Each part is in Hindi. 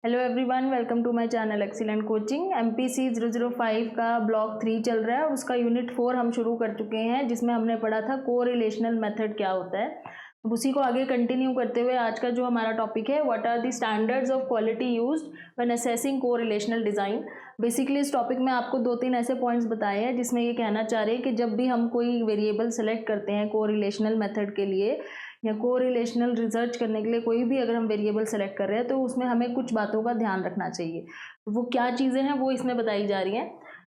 Hello everyone, welcome to my channel excellent coaching. MPC 005 का ब्लॉक 3 चल रहा है और उसका यूनिट 4 हम शुरू कर चुके हैं, जिसमें हमने पढ़ा था कोरिलेशनल मेथड क्या होता है। अब उसी को आगे कंटिन्यू करते हुए आज का जो हमारा टॉपिक है, what are the standards of quality used when assessing correlational design. Basically इस टॉपिक में आपको 2-3 ऐसे पॉइंट्स बताए हैं जिसमें ये कहना चाह रहे हैं कि जब भी हम कोई वेरिएबल सेलेक्ट करते हैं कोरिलेशनल मेथड के लिए या कोरिलेशनल रिसर्च करने के लिए, कोई भी अगर हम वेरिएबल सेलेक्ट कर रहे हैं तो उसमें हमें कुछ बातों का ध्यान रखना चाहिए। वो क्या चीज़ें हैं वो इसमें बताई जा रही हैं।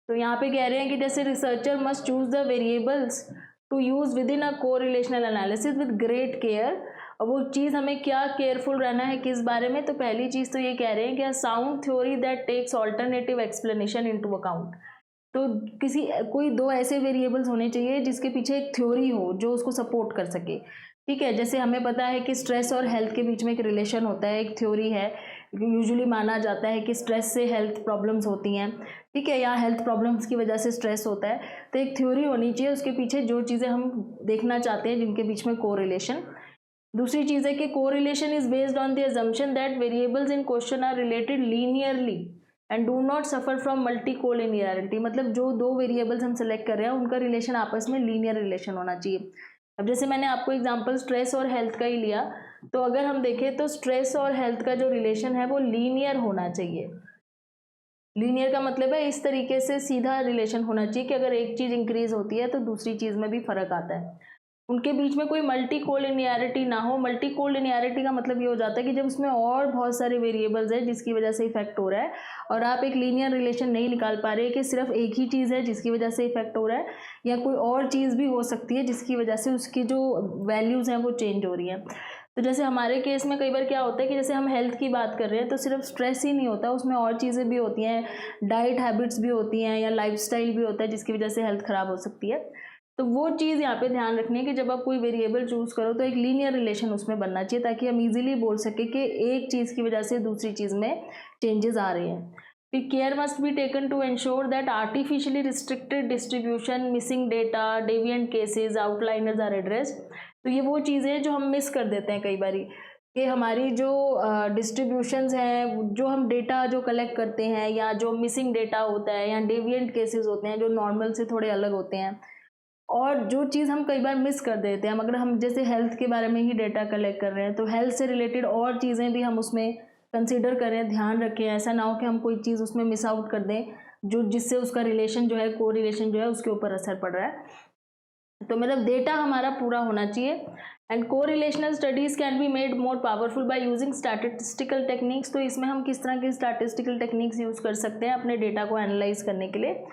तो यहाँ पे कह रहे हैं कि जैसे researcher must choose the variables to use within a correlational analysis with great care. और वो चीज़ हमें क्या केयरफुल रहना है किस बारे में, तो पहली चीज़ तो ये कह रहे हैं कि a sound theory that takes alternative explanation into account. तो कोई दो ऐसे वेरिएबल्स होने चाहिए जिसके पीछे एक थ्योरी हो जो उसको सपोर्ट कर सके। ठीक है, जैसे हमें पता है कि स्ट्रेस और हेल्थ के बीच में एक रिलेशन होता है, एक थ्योरी है। यूजुअली माना जाता है कि स्ट्रेस से हेल्थ प्रॉब्लम्स होती हैं, ठीक है, या हेल्थ प्रॉब्लम्स की वजह से स्ट्रेस होता है। तो एक थ्योरी होनी चाहिए, उसके पीछे जो चीज़ें हम देखना चाहते हैं जिनके बीच में कोरिलेशन। दूसरी चीज़ है कि correlation is based on the assumption that variables in question are related linearly and do not suffer from multicollinearity. मतलब जो दो वेरिएबल्स हम सेलेक्ट कर रहे हैं उनका रिलेशन आपस में लीनियर रिलेशन होना चाहिए। अब जैसे मैंने आपको एग्जांपल स्ट्रेस और हेल्थ का ही लिया, तो अगर हम देखें तो स्ट्रेस और हेल्थ का जो रिलेशन है वो लीनियर होना चाहिए। लीनियर का मतलब है इस तरीके से सीधा रिलेशन होना चाहिए कि अगर एक चीज़ इंक्रीज होती है तो दूसरी चीज़ में भी फर्क आता है। उनके बीच में कोई मल्टी कोलिनियरिटी ना हो। मल्टी कोलिनियरिटी का मतलब ये हो जाता है कि जब उसमें और बहुत सारे वेरिएबल्स हैं जिसकी वजह से इफेक्ट हो रहा है और आप एक लीनियर रिलेशन नहीं निकाल पा रहे कि सिर्फ एक ही चीज़ है जिसकी वजह से इफेक्ट हो रहा है, या कोई और चीज़ भी हो सकती है जिसकी वजह से उसकी जो वैल्यूज़ हैं वो चेंज हो रही हैं। तो जैसे हमारे केस में कई बार क्या होता है कि जैसे हम हेल्थ की बात कर रहे हैं तो सिर्फ स्ट्रेस ही नहीं होता, उसमें और चीज़ें भी होती हैं, डाइट हैबिट्स भी होती हैं या लाइफस्टाइल भी होता है जिसकी वजह से हेल्थ ख़राब हो सकती है। तो वो चीज़ यहाँ पे ध्यान रखनी है कि जब आप कोई वेरिएबल चूज़ करो तो एक लीनियर रिलेशन उसमें बनना चाहिए ताकि हम इजीली बोल सके कि एक चीज़ की वजह से दूसरी चीज़ में चेंजेस आ रहे हैं। फिर care must be taken to ensure that artificially restricted distribution, missing data, deviant cases, outliners are addressed. तो ये वो चीज़ें हैं जो हम मिस कर देते हैं कई बारी, कि हमारी जो डिस्ट्रीब्यूशंस हैं, जो हम डेटा जो कलेक्ट करते हैं या जो मिसिंग डेटा होता है या डेविएंट केसेस होते हैं जो नॉर्मल से थोड़े अलग होते हैं, और जो चीज़ हम कई बार मिस कर देते हैं। अगर हम जैसे हेल्थ के बारे में ही डेटा कलेक्ट कर रहे हैं तो हेल्थ से रिलेटेड और चीज़ें भी हम उसमें कंसीडर करें, ध्यान रखें। ऐसा ना हो कि हम कोई चीज़ उसमें मिस आउट कर दें जो जिससे उसका रिलेशन जो है, को रिलेशन जो है, उसके ऊपर असर पड़ रहा है। तो मतलब डेटा हमारा पूरा होना चाहिए। And correlational studies can be made more powerful by using statistical techniques. तो इसमें हम किस तरह की स्टैटिस्टिकल टेक्निक्स यूज़ कर सकते हैं अपने डेटा को एनालाइज करने के लिए।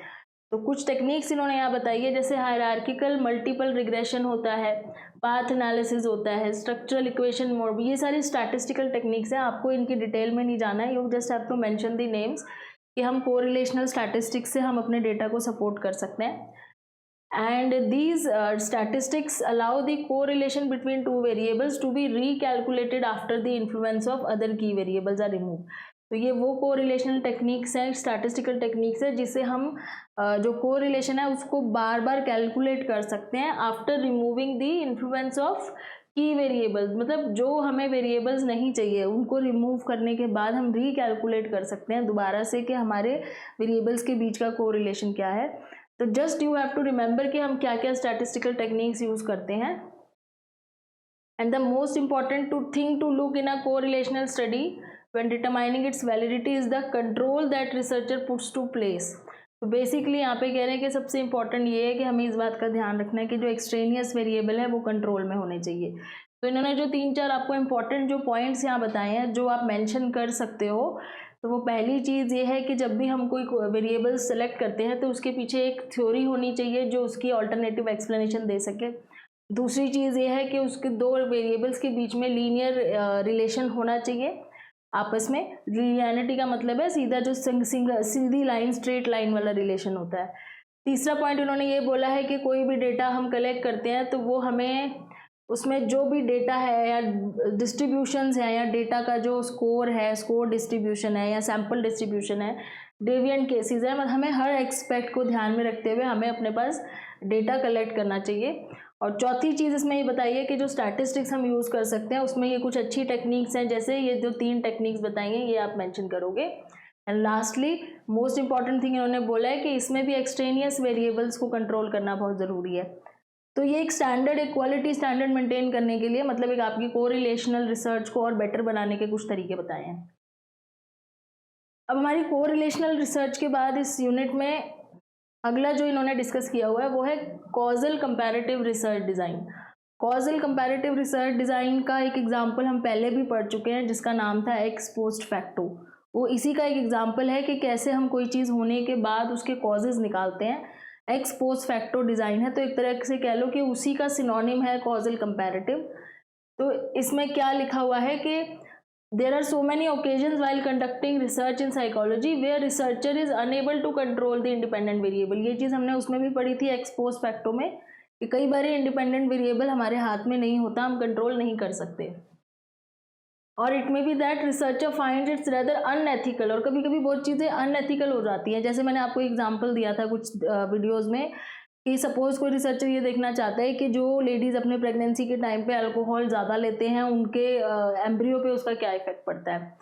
तो कुछ टेक्निक्स इन्होंने यहाँ बताई है, जैसे हायरार्किकल मल्टीपल रिग्रेशन होता है, पाथ एनालिसिस होता है, स्ट्रक्चरल इक्वेशन मोड, ये सारी स्टैटिस्टिकल टेक्निक्स हैं। आपको इनकी डिटेल में नहीं जाना है, you just have to mention the names कि हम कोरिलेशनल स्टैटिस्टिक्स से हम अपने डेटा को सपोर्ट कर सकते हैं। And these statistics allow the correlation between two variables to be recalculated after the influence of other key variables are removed. तो ये वो कोरिलेशनल टेक्निक्स हैं, स्टैटिस्टिकल टेक्निक्स है जिससे हम जो कोरिलेशन है उसको बार बार कैलकुलेट कर सकते हैं after removing the influence of की वेरिएबल्स। मतलब जो हमें वेरिएबल्स नहीं चाहिए उनको रिमूव करने के बाद हम रिकैलकुलेट कर सकते हैं दोबारा से कि हमारे वेरिएबल्स के बीच का कोरिलेशन क्या है। तो just you have to remember कि हम क्या क्या स्टैटिस्टिकल टेक्निक्स यूज करते हैं। And the most important to thing to look in a correlational study when determining its validity is the control that researcher puts to place. तो बेसिकली यहाँ पे कह रहे हैं कि सबसे इंपॉर्टेंट ये है कि हमें इस बात का ध्यान रखना है कि जो एक्सट्रेनियस वेरिएबल है वो कंट्रोल में होने चाहिए। तो इन्होंने जो 3-4 आपको इंपॉर्टेंट जो पॉइंट्स यहाँ बताए हैं जो आप मेंशन कर सकते हो, तो वो पहली चीज़ ये है कि जब भी हम कोई वेरिएबल सेलेक्ट करते हैं तो उसके पीछे एक थ्योरी होनी चाहिए जो उसकी ऑल्टरनेटिव एक्सप्लेनेशन दे सके। दूसरी चीज़ ये है कि उसके दो वेरिएबल्स के बीच में लीनियर रिलेशन होना चाहिए आपस में। लिनियरिटी का मतलब है सीधा जो सीधी लाइन, स्ट्रेट लाइन वाला रिलेशन होता है। तीसरा पॉइंट उन्होंने ये बोला है कि कोई भी डेटा हम कलेक्ट करते हैं तो वो हमें उसमें जो भी डेटा है या डिस्ट्रीब्यूशंस है या डेटा का जो स्कोर है, स्कोर डिस्ट्रीब्यूशन है या सैम्पल डिस्ट्रीब्यूशन है, डेविएंट केसेस है, हमें हर एक्सपेक्ट को ध्यान में रखते हुए हमें अपने पास डेटा कलेक्ट करना चाहिए। और चौथी चीज़ इसमें ये बताइए कि जो स्टैटिस्टिक्स हम यूज़ कर सकते हैं उसमें ये कुछ अच्छी टेक्निक्स हैं, जैसे ये जो 3 टेक्निक्स बताई हैं ये आप मेंशन करोगे। And lastly most important thing इन्होंने बोला है कि इसमें भी एक्सट्रेनियस वेरिएबल्स को कंट्रोल करना बहुत ज़रूरी है। तो ये एक स्टैंडर्ड, एक क्वालिटी स्टैंडर्ड मेंटेन करने के लिए, मतलब एक आपकी कोरिलेशनल रिसर्च को और बेटर बनाने के कुछ तरीके बताए हैं। अब हमारी कोरिलेशनल रिसर्च के बाद इस यूनिट में अगला जो इन्होंने डिस्कस किया हुआ है वो है causal comparative research design. Causal comparative research design का एक एग्जांपल हम पहले भी पढ़ चुके हैं जिसका नाम था एक्स पोस्ट फैक्टो। वो इसी का एक एग्जांपल है कि कैसे हम कोई चीज़ होने के बाद उसके कॉजेज़ निकालते हैं। एक्स पोस्ट फैक्टो डिज़ाइन है, तो एक तरह से कह लो कि उसी का सिनोनिम है कॉजल कंपैरेटिव। तो इसमें क्या लिखा हुआ है कि there are so many occasions while conducting research in psychology where researcher is unable to control the independent variable। ये चीज़ हमने उसमें भी पढ़ी थी एक्स पोस्ट फैक्टो में, कि कई बार इंडिपेंडेंट वेरिएबल हमारे हाथ में नहीं होता, हम कंट्रोल नहीं कर सकते। और it may be that researcher finds it's rather unethical, और कभी कभी बहुत चीज़ें अनएथिकल हो जाती हैं। जैसे मैंने आपको एग्जांपल दिया था कुछ वीडियोज़ में कि सपोज कोई रिसर्चर ये देखना चाहता है कि जो लेडीज़ अपने प्रेगनेंसी के टाइम पे अल्कोहल ज़्यादा लेते हैं उनके एम्ब्रियो पे उसका क्या इफेक्ट पड़ता है।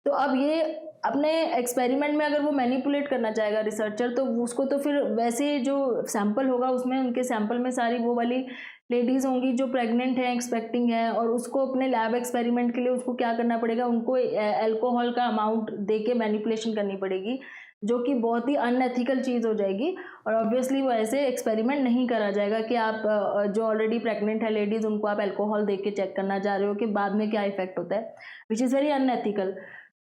तो अब ये अपने एक्सपेरिमेंट में अगर वो मैनिपुलेट करना चाहेगा रिसर्चर, तो उसको तो फिर वैसे जो सैंपल होगा उसमें उनके सैंपल में सारी वो वाली लेडीज़ होंगी जो प्रेग्नेंट हैं, एक्सपेक्टिंग है, और उसको अपने लैब एक्सपेरिमेंट के लिए उसको क्या करना पड़ेगा, उनको अल्कोहल का अमाउंट दे के मैनिपुलेशन करनी पड़ेगी, जो कि बहुत ही अनएथिकल चीज़ हो जाएगी। और ऑब्वियसली वो ऐसे एक्सपेरिमेंट नहीं करा जाएगा कि आप जो ऑलरेडी प्रेग्नेंट है लेडीज़ उनको आप अल्कोहल दे के चेक करना चाह रहे हो कि बाद में क्या इफेक्ट होता है, विच इज़ वेरी अनएथिकल।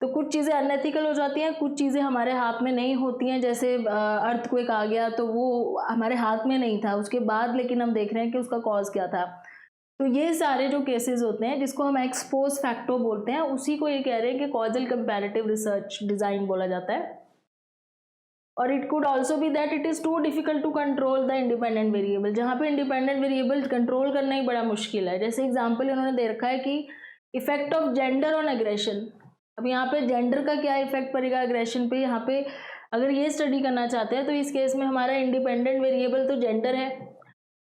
तो कुछ चीज़ें अनएथिकल हो जाती हैं, कुछ चीज़ें हमारे हाथ में नहीं होती हैं। जैसे अर्थक्वेक आ गया तो वो हमारे हाथ में नहीं था, उसके बाद लेकिन हम देख रहे हैं कि उसका कॉज क्या था। तो ये सारे जो केसेस होते हैं जिसको हम एक्स पोस्ट फैक्टो बोलते हैं, उसी को ये कह रहे हैं कि कॉजल कंपैरेटिव रिसर्च डिज़ाइन बोला जाता है। और it could also be that it is too difficult to control the independent variable, जहाँ पे इंडिपेंडेंट वेरिएबल कंट्रोल करना ही बड़ा मुश्किल है। जैसे एग्जाम्पल इन्होंने दे रखा है कि effect of gender on aggression. अब यहाँ पे जेंडर का क्या इफेक्ट पड़ेगा एग्रेशन पे, यहाँ पे अगर ये स्टडी करना चाहते हैं तो इस केस में हमारा इंडिपेंडेंट वेरिएबल तो जेंडर है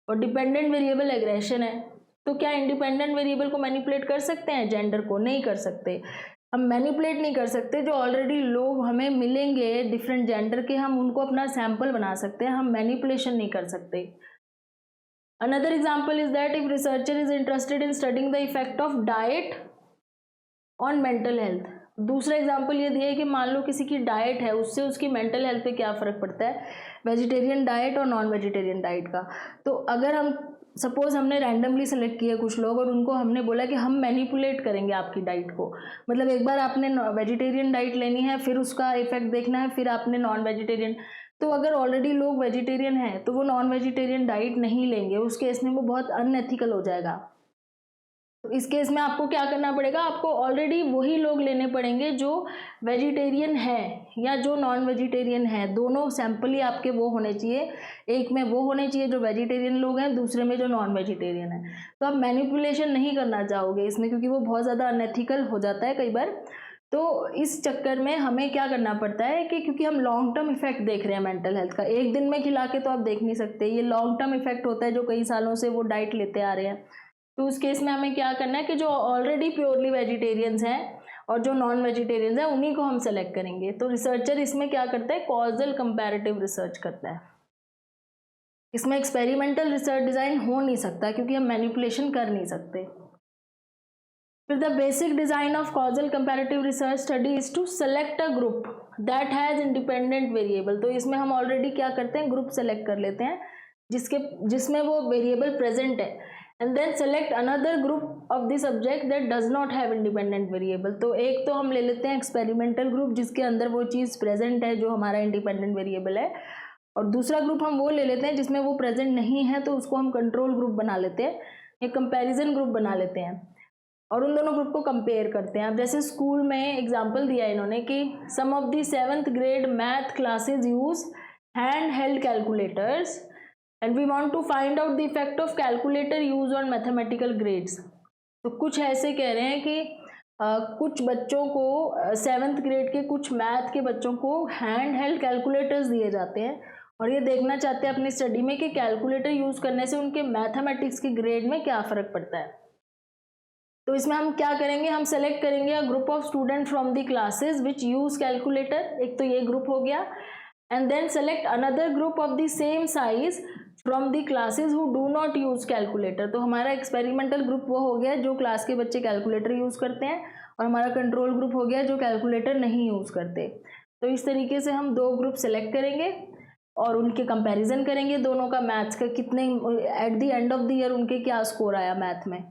और डिपेंडेंट वेरिएबल एग्रेशन है। तो क्या इंडिपेंडेंट वेरिएबल को मैनिपुलेट कर सकते हैं, जेंडर को? नहीं कर सकते। हम मैनिपुलेट नहीं कर सकते। जो ऑलरेडी लोग हमें मिलेंगे डिफरेंट जेंडर के, हम उनको अपना सैंपल बना सकते हैं, हम मैनिपुलेशन नहीं कर सकते। Another example is that if researcher is interested in studying the effect of diet on mental health. दूसरा एग्जाम्पल ये दिया है कि मान लो किसी की डाइट है, उससे उसकी मेंटल हेल्थ पे क्या फ़र्क पड़ता है, वेजिटेरियन डाइट और नॉन वेजिटेरियन डाइट का। तो अगर हम सपोज हमने रैंडमली सेलेक्ट किया कुछ लोग और उनको हमने बोला कि हम मैनिपुलेट करेंगे आपकी डाइट को, मतलब एक बार आपने वेजिटेरियन डाइट लेनी है, फिर उसका इफेक्ट देखना है, फिर आपने नॉन वेजिटेरियन। तो अगर ऑलरेडी लोग वेजिटेरियन हैं तो वो नॉन वेजिटेरियन डाइट नहीं लेंगे, उस केस में वो बहुत अनएथिकल हो जाएगा। तो इस केस में आपको क्या करना पड़ेगा, आपको ऑलरेडी वही लोग लेने पड़ेंगे जो वेजिटेरियन है या जो नॉन वेजिटेरियन है, दोनों सैंपल ही आपके वो होने चाहिए। एक में वो होने चाहिए जो वेजिटेरियन लोग हैं, दूसरे में जो नॉन वेजिटेरियन है। तो आप मैनिपुलेशन नहीं करना चाहोगे इसमें, क्योंकि वो बहुत ज़्यादा अनएथिकल हो जाता है कई बार। तो इस चक्कर में हमें क्या करना पड़ता है कि क्योंकि हम लॉन्ग टर्म इफेक्ट देख रहे हैं मेंटल हेल्थ का, एक दिन में खिला के तो आप देख नहीं सकते, ये लॉन्ग टर्म इफेक्ट होता है जो कई सालों से वो डाइट लेते आ रहे हैं। तो उस केस में हमें क्या करना है कि जो ऑलरेडी प्योरली वेजिटेरियंस हैं और जो नॉन वेजिटेरियंस हैं उन्हीं को हम सेलेक्ट करेंगे। तो रिसर्चर इसमें क्या करता है, कॉजल कंपैरेटिव रिसर्च करता है। इसमें एक्सपेरिमेंटल रिसर्च डिज़ाइन हो नहीं सकता क्योंकि हम मैनिपुलेशन कर नहीं सकते। फिर the basic design of causal comparative research study is to select a group that has independent variable. तो इसमें हम ऑलरेडी क्या करते हैं, ग्रुप सेलेक्ट कर लेते हैं जिसमें वो वेरिएबल प्रेजेंट है, and then select another group of the subject that does not have independent variable. तो एक तो हम ले लेते हैं एक्सपेरिमेंटल ग्रुप जिसके अंदर वो चीज़ प्रेजेंट है जो हमारा इंडिपेंडेंट वेरिएबल है, और दूसरा ग्रुप हम वो ले लेते हैं जिसमें वो प्रेजेंट नहीं है, तो उसको हम कंट्रोल ग्रुप बना लेते हैं या कंपैरिजन ग्रुप बना लेते हैं, और उन दोनों ग्रुप को कंपेयर करते हैं। अब जैसे स्कूल में एग्जाम्पल दिया इन्होंने कि some of the 7th grade math classes use hand held calculators and we want to find out the effect of calculator use on mathematical grades। तो कुछ ऐसे कह रहे हैं कि कुछ बच्चों को 7th ग्रेड के कुछ मैथ के बच्चों को हैंड हेल्ड कैलकुलेटर्स दिए जाते हैं और ये देखना चाहते हैं अपनी स्टडी में कि कैलकुलेटर यूज़ करने से उनके मैथमेटिक्स के ग्रेड में क्या फ़र्क पड़ता है। तो इसमें हम क्या करेंगे, हम सेलेक्ट करेंगे a group of student from the classes which use calculator, एक तो ये ग्रुप हो गया, and then select another group of the same size from the classes who do not use calculator. तो हमारा एक्सपेरिमेंटल ग्रुप वो हो गया जो क्लास के बच्चे कैलकुलेटर यूज़ करते हैं, और हमारा कंट्रोल ग्रुप हो गया जो कैलकुलेटर नहीं यूज़ करते। तो इस तरीके से हम दो ग्रुप सेलेक्ट करेंगे और उनके कंपैरिजन करेंगे दोनों का, मैथ्स का कितने at the end of the year उनके क्या स्कोर आया मैथ में।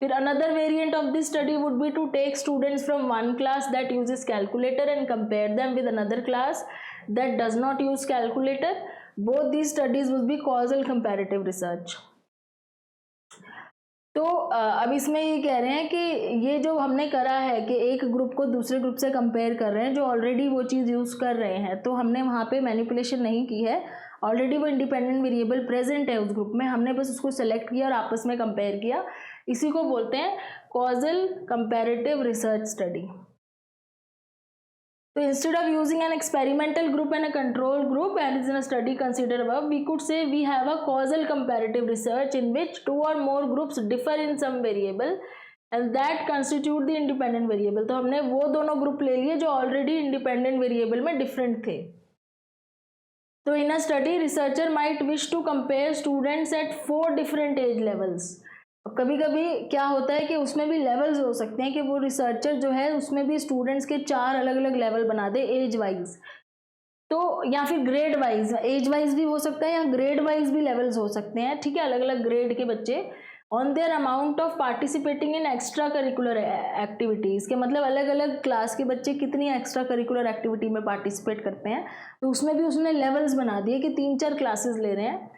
फिर another variant of this study would be to take students from one class that uses calculator and compare them with another class that does not use calculator. Both these studies would be causal comparative research. तो अब इसमें ये कह रहे हैं कि ये जो हमने करा है कि एक ग्रुप को दूसरे ग्रुप से कंपेयर कर रहे हैं जो ऑलरेडी वो चीज़ यूज़ कर रहे हैं, तो हमने वहाँ पे मैनिपुलेशन नहीं की है, ऑलरेडी वो इंडिपेंडेंट वेरिएबल प्रेजेंट है उस ग्रुप में, हमने बस उसको सेलेक्ट किया और आपस में कंपेयर किया। इसी को बोलते हैं causal comparative research study. So instead of using an experimental group and a control group as in a study considered above, we could say we have a causal comparative research in which two or more groups differ in some variable and that constitute the independent variable। तो हमने वो दोनों ग्रुप ले लिए जो ऑलरेडी इंडिपेंडेंट वेरिएबल में डिफरेंट थे। तो in a study researcher might wish to compare students at 4 different age levels. कभी कभी क्या होता है कि उसमें भी लेवल्स हो सकते हैं कि वो रिसर्चर जो है उसमें भी स्टूडेंट्स के 4 अलग अलग लेवल बना दे एज वाइज, तो या फिर ग्रेड वाइज, एज वाइज भी हो सकता है या ग्रेड वाइज भी लेवल्स हो सकते हैं, ठीक है, अलग अलग ग्रेड के बच्चे on their amount of participating in extra curricular activities के, मतलब अलग अलग क्लास के बच्चे कितनी एक्स्ट्रा करिकुलर एक्टिविटी में पार्टिसिपेट करते हैं, तो उसमें भी उसने लेवल्स बना दिए कि 3-4 क्लासेस ले रहे हैं।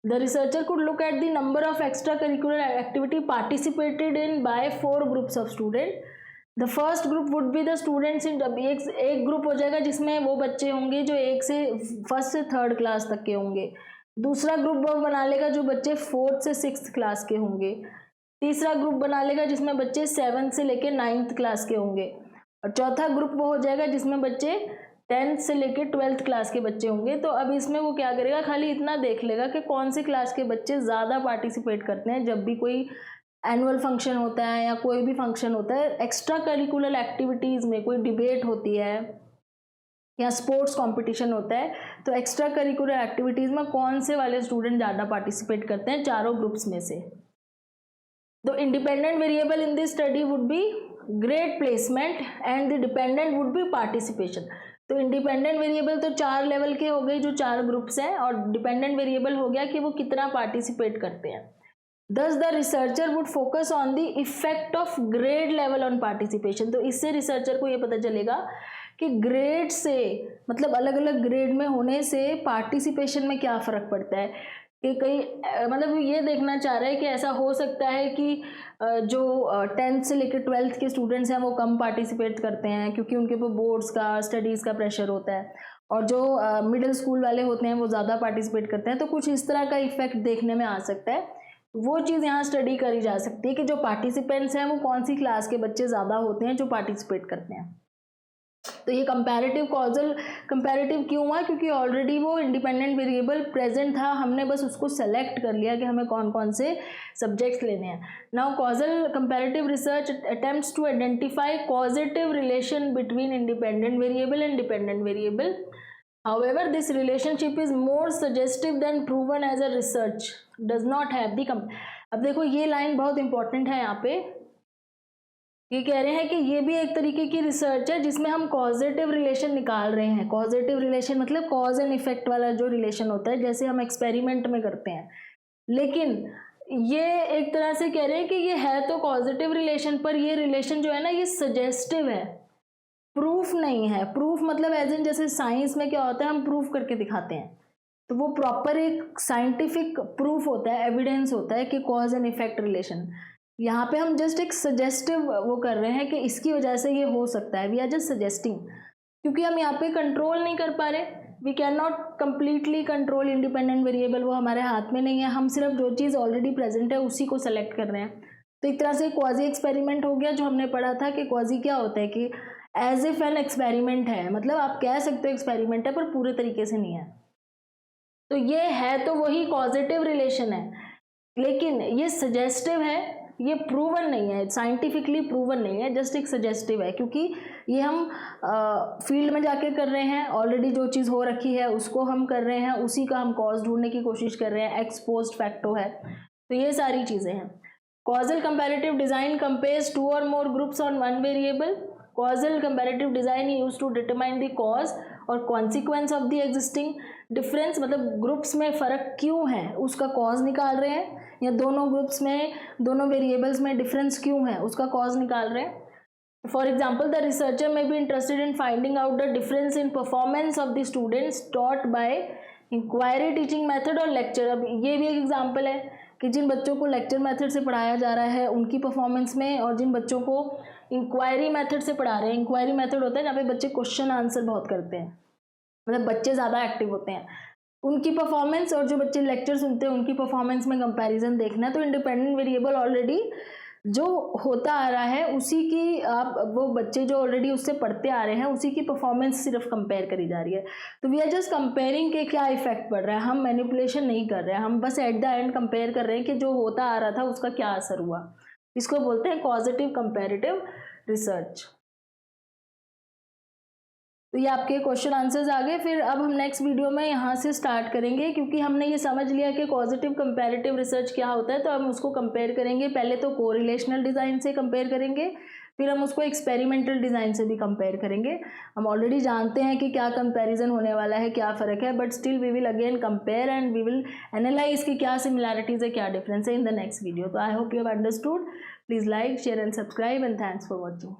The researcher could look at the number of extracurricular activity participated in by 4 groups of students. The first group would be the students in, जब एक ग्रुप हो जाएगा जिसमें वो बच्चे होंगे जो 1 से 1st से 3rd क्लास तक के होंगे, दूसरा ग्रुप वो बना लेगा जो बच्चे 4th से 6th क्लास के होंगे, तीसरा ग्रुप बना लेगा जिसमें बच्चे 7th से लेकर 9th क्लास के होंगे, और चौथा ग्रुप वो हो जाएगा जिसमें बच्चे 10th से लेके 12th क्लास के बच्चे होंगे। तो अब इसमें वो क्या करेगा, खाली इतना देख लेगा कि कौन सी क्लास के बच्चे ज़्यादा पार्टिसिपेट करते हैं जब भी कोई एनुअल फंक्शन होता है या कोई भी फंक्शन होता है, एक्स्ट्रा करिकुलर एक्टिविटीज़ में कोई डिबेट होती है या स्पोर्ट्स कंपटीशन होता है, तो एक्स्ट्रा करिकुलर एक्टिविटीज़ में कौन से वाले स्टूडेंट ज़्यादा पार्टिसिपेट करते हैं चारों ग्रुप्स में से। तो independent variable in this study would B grade placement and the dependent would be participation. तो इंडिपेंडेंट वेरिएबल तो 4 लेवल के हो गए जो 4 ग्रुप्स हैं, और डिपेंडेंट वेरिएबल हो गया कि वो कितना पार्टिसिपेट करते हैं। दस the researcher would focus on the effect of grade level on participation. तो इससे रिसर्चर को ये पता चलेगा कि ग्रेड से, मतलब अलग अलग ग्रेड में होने से पार्टिसिपेशन में क्या फ़र्क पड़ता है, कि कई मतलब ये देखना चाह रहे हैं कि ऐसा हो सकता है कि जो 10th से लेकर 12th के स्टूडेंट्स हैं वो कम पार्टिसिपेट करते हैं क्योंकि उनके ऊपर बोर्ड्स का, स्टडीज़ का प्रेशर होता है, और जो मिडिल स्कूल वाले होते हैं वो ज़्यादा पार्टिसिपेट करते हैं। तो कुछ इस तरह का इफेक्ट देखने में आ सकता है, वो चीज़ यहाँ स्टडी करी जा सकती है कि जो पार्टिसिपेंट्स हैं वो कौन सी क्लास के बच्चे ज़्यादा होते हैं जो पार्टिसिपेट करते हैं। तो ये कंपैरेटिव कॉजल कंपैरेटिव क्यों हुआ, क्योंकि ऑलरेडी वो इंडिपेंडेंट वेरिएबल प्रेजेंट था, हमने बस उसको सेलेक्ट कर लिया कि हमें कौन कौन से सब्जेक्ट्स लेने हैं। Now causal comparative research attempts to identify causative relation between independent variable and dependent variable. However, this relationship is more suggestive than proven as a research does not have the अब देखो ये लाइन बहुत इंपॉर्टेंट है, यहाँ पे ये कह रहे हैं कि ये भी एक तरीके की रिसर्च है जिसमें हम कॉजेटिव रिलेशन निकाल रहे हैं। कॉजेटिव रिलेशन मतलब कॉज एंड इफेक्ट वाला जो रिलेशन होता है जैसे हम एक्सपेरिमेंट में करते हैं, लेकिन ये एक तरह से कह रहे हैं कि ये है तो पॉजिटिव रिलेशन, पर ये रिलेशन जो है ना ये सजेस्टिव है, प्रूफ नहीं है। प्रूफ मतलब एज इन जैसे साइंस में क्या होता है, हम प्रूफ करके दिखाते हैं, तो वो प्रॉपर एक साइंटिफिक प्रूफ होता है, एविडेंस होता है कि कॉज एंड इफेक्ट रिलेशन। यहाँ पे हम जस्ट एक सजेस्टिव वो कर रहे हैं कि इसकी वजह से ये हो सकता है, वी आर जस्ट सजेस्टिंग, क्योंकि हम यहाँ पे कंट्रोल नहीं कर पा रहे, we can not completely control independent variable, वो हमारे हाथ में नहीं है, हम सिर्फ जो चीज़ ऑलरेडी प्रेजेंट है उसी को सेलेक्ट कर रहे हैं। तो एक तरह से क्वाजी एक्सपेरिमेंट हो गया, जो हमने पढ़ा था कि क्वाजी क्या होता है कि एज इफ एन एक्सपेरिमेंट है, मतलब आप कह सकते हो एक्सपेरिमेंट है पर पूरे तरीके से नहीं है। तो ये है तो वही कॉजेटिव रिलेशन है, लेकिन ये सजेस्टिव है, ये प्रूवन नहीं है, साइंटिफिकली प्रूवन नहीं है, जस्ट एक सजेस्टिव है, क्योंकि ये हम फील्ड में जाके कर रहे हैं, ऑलरेडी जो चीज़ हो रखी है उसको हम कर रहे हैं, उसी का हम कॉज ढूंढने की कोशिश कर रहे हैं, एक्सपोज्ड फैक्टो है, तो ये सारी चीज़ें हैं। Causal comparative design compares 2 or more groups on one variable. Causal comparative design use to determine the cause और consequence of the existing difference, मतलब ग्रुप्स में फ़र्क क्यों है उसका कॉज निकाल रहे हैं, या दोनों ग्रुप्स में, दोनों वेरिएबल्स में डिफरेंस क्यों है उसका कॉज निकाल रहे हैं। For example, the researcher may be interested in finding out the difference in performance of the students taught by inquiry teaching method और लेक्चर। अब ये भी एक एग्जाम्पल है कि जिन बच्चों को लेक्चर मेथड से पढ़ाया जा रहा है उनकी परफॉर्मेंस में, और जिन बच्चों को इंक्वायरी मेथड से पढ़ा रहे हैं, इंक्वायरी मेथड होता है जहाँ पे बच्चे क्वेश्चन आंसर बहुत करते हैं, मतलब बच्चे ज़्यादा एक्टिव होते हैं, उनकी परफॉर्मेंस और जो बच्चे लेक्चर सुनते हैं उनकी परफॉर्मेंस में कंपैरिजन देखना है। तो इंडिपेंडेंट वेरिएबल ऑलरेडी जो होता आ रहा है उसी की, आप वो बच्चे जो ऑलरेडी उससे पढ़ते आ रहे हैं उसी की परफॉर्मेंस सिर्फ कंपेयर करी जा रही है। तो वी आर जस्ट कंपेयरिंग के क्या इफेक्ट पड़ रहा है, हम मैनिपुलेशन नहीं कर रहे हैं, हम बस एट द एंड कंपेयर कर रहे हैं कि जो होता आ रहा था उसका क्या असर हुआ। इसको बोलते हैं कॉजेटिव कंपैरेटिव रिसर्च। तो ये आपके क्वेश्चन आंसर्स आ गए। फिर अब हम नेक्स्ट वीडियो में यहाँ से स्टार्ट करेंगे, क्योंकि हमने ये समझ लिया कि पॉजिटिव कंपैरेटिव रिसर्च क्या होता है, तो हम उसको कंपेयर करेंगे। पहले तो कोरिलेशनल डिज़ाइन से कंपेयर करेंगे, फिर हम उसको एक्सपेरिमेंटल डिज़ाइन से भी कंपेयर करेंगे। हम ऑलरेडी जानते हैं कि क्या कंपैरिजन होने वाला है, क्या फ़र्क है, but still we will again compare and we will analyse कि क्या सिमिलैरिटीज़ है, क्या डिफरेंस है इन द नेक्स्ट वीडियो। तो I hope you have understood. Please like, share and subscribe and thanks for watching.